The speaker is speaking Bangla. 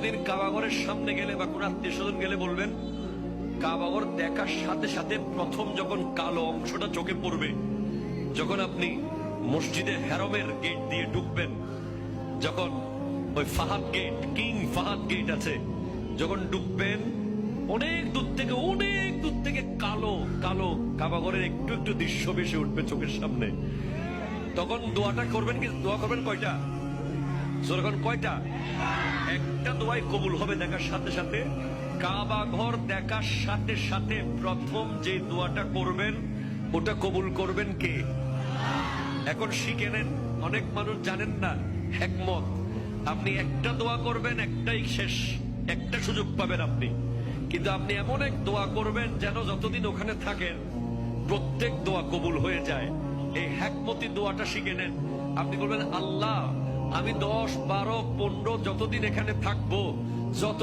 কোনদিন কাবাঘরের সামনে গেলে বা কোন আত্মীয় স্বজন গেলে বলবেন, কাবাঘর দেখার সাথে সাথে প্রথম যখন কালো অংশটা চোখে পড়বে, যখন আপনি মসজিদে হেরমের গেট দিয়ে ঢুকবেন, যখন ওই Fahad gate, King Fahad gate আছে, যখন ঢুকবেন, অনেক দূর থেকে কালো কালো কাবাঘরের একটু একটু দৃশ্য ভেসে উঠবে চোখের সামনে। তখন দোয়াটা করবেন, কি দোয়া করবেন কয়টা? যখন কয়টা? একটা দোয়াই কবুল হবে দেখার সাথে সাথে। কাবা ঘর দেখার সাথে সাথে প্রথম যে দোয়াটা করবেন ওটা কবুল করবেন কে? এখন শিখে নেন, অনেক মানুষ জানেন না হিকমত। আপনি একটা দোয়া করবেন, একটাই শেষ, একটা সুযোগ পাবেন আপনি, কিন্তু আপনি এমন এক দোয়া করবেন যেন যতদিন ওখানে থাকেন প্রত্যেক দোয়া কবুল হয়ে যায়। এই হিকমতি দোয়াটা শিখে নেন। আপনি বলবেন, আল্লাহ আমি 10, 12, 15 যতদিন এখানে থাকবো, যত